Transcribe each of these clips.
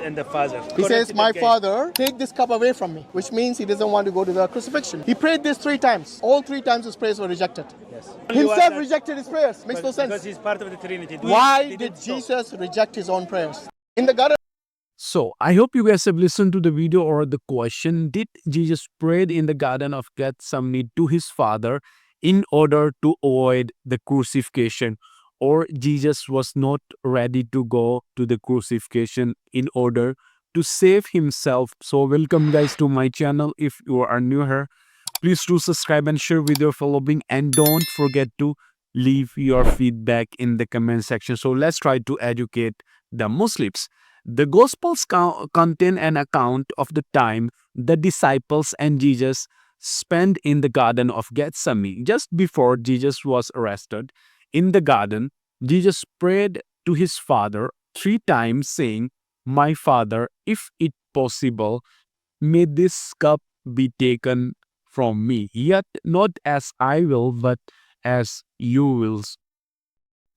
and the Father. He says, Correct, my okay. Father, take this cup away from me, which means he doesn't want to go to the crucifixion. He prayed this 3 times. All 3 times his prayers were rejected. Yes. Himself rejected his prayers. Makes no Because sense. he's part of the Trinity. Why He did stop. Jesus reject his own prayers? In the Garden. So I hope you guys have listened to the video or the question. Did Jesus pray in the Garden of Gethsemane to his Father in order to avoid the crucifixion? Or Jesus was not ready to go to the crucifixion in order to save himself? So welcome guys to my channel. If you are new here, please do subscribe and share with your following, and don't forget to leave your feedback in the comment section. So let's try to educate the Muslims. The Gospels contain an account of the time the disciples and Jesus spent in the Garden of Gethsemane. Just before Jesus was arrested in the garden, Jesus prayed to his Father 3 times, saying, "My Father, if it possible, may this cup be taken from me, yet not as I will, but as you will."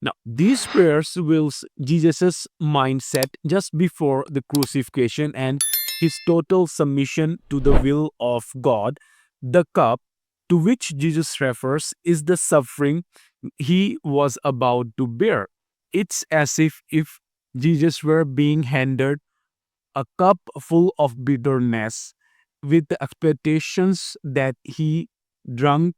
Now, these prayers reveals Jesus' mindset just before the crucifixion and his total submission to the will of God. The cup to which Jesus refers is the suffering he was about to bear. It's as if Jesus were being handed a cup full of bitterness with the expectations that he drink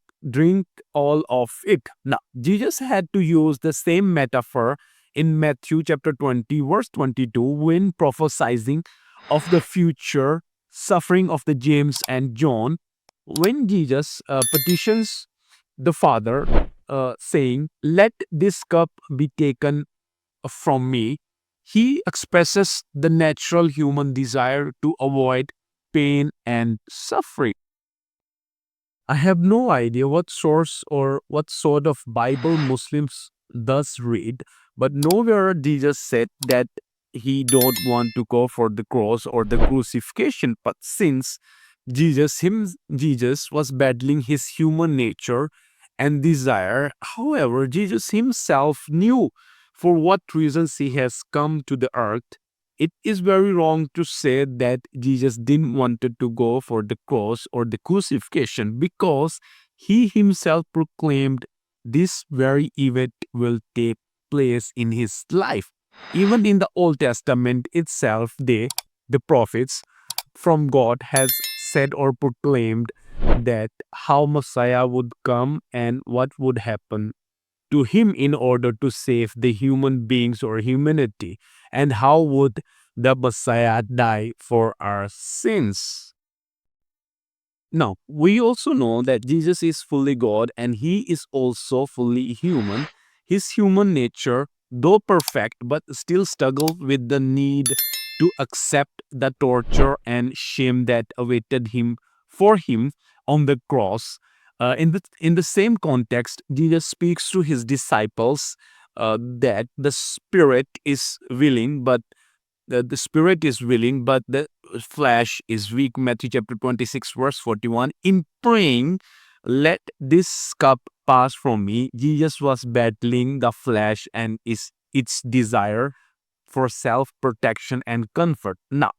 all of it. Now, Jesus had to use the same metaphor in Matthew chapter 20, verse 22, when prophesying of the future suffering of the James and John, when Jesus petitions the Father, saying, "Let this cup be taken from me," he expresses the natural human desire to avoid pain and suffering. I have no idea what source or what sort of Bible Muslims does read, but nowhere Jesus said that he don't want to go for the cross or the crucifixion. But since Jesus was battling his human nature and desire, however, Jesus himself knew for what reasons he has come to the earth. It is very wrong to say that Jesus didn't want to go for the cross or the crucifixion, because he himself proclaimed this very event will take place in his life. Even in the Old Testament itself, the prophets from God has said or proclaimed that how Messiah would come and what would happen to him in order to save the human beings or humanity, and how would the Messiah die for our sins. Now, we also know that Jesus is fully God and he is also fully human. His human nature, though perfect, but still struggled with the need to accept the torture and shame that awaited him for him on the cross. In the same context, Jesus speaks to his disciples that the spirit is willing, but the spirit is willing, but the flesh is weak. Matthew chapter 26, verse 41. In praying, "Let this cup pass from me," Jesus was battling the flesh and its desire for self-protection and comfort. Now,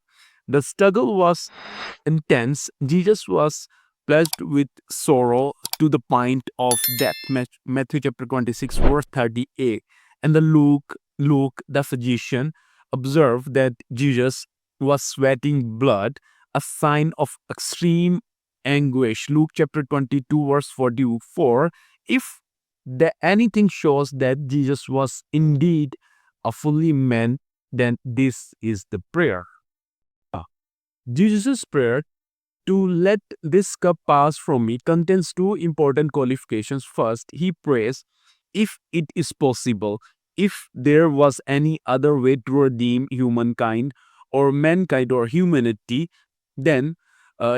the struggle was intense. Jesus was plagued with sorrow to the point of death. Matthew chapter 26, verse 38. And Luke, the physician, observed that Jesus was sweating blood, a sign of extreme anguish. Luke chapter 22, verse 44. If anything shows that Jesus was indeed a fully man, then this is the prayer. Jesus' prayer to "let this cup pass from me" contains 2 important qualifications. First, he prays, if it is possible, if there was any other way to redeem humankind or mankind or humanity, then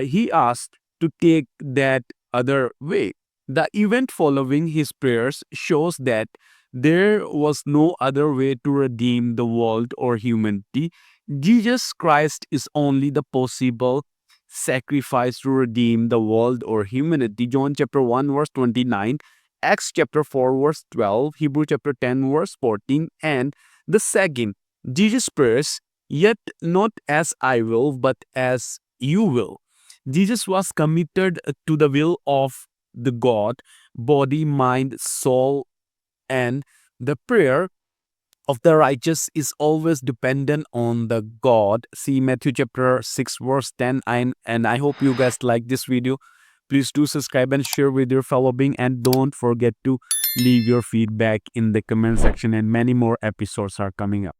he asked to take that other way. The event following his prayers shows that there was no other way to redeem the world or humanity. Jesus Christ is only the possible sacrifice to redeem the world or humanity. John chapter 1 verse 29, Acts chapter 4 verse 12, Hebrew chapter 10 verse 14. And the second, Jesus' prayers Yet not as I will, but as you will. Jesus was committed to the will of the God, body, mind, soul, and the prayer of the righteous is always dependent on the God. See Matthew chapter 6 verse 10. And I hope you guys like this video. Please do subscribe and share with your fellow being, and don't forget to leave your feedback in the comment section, and many more episodes are coming up.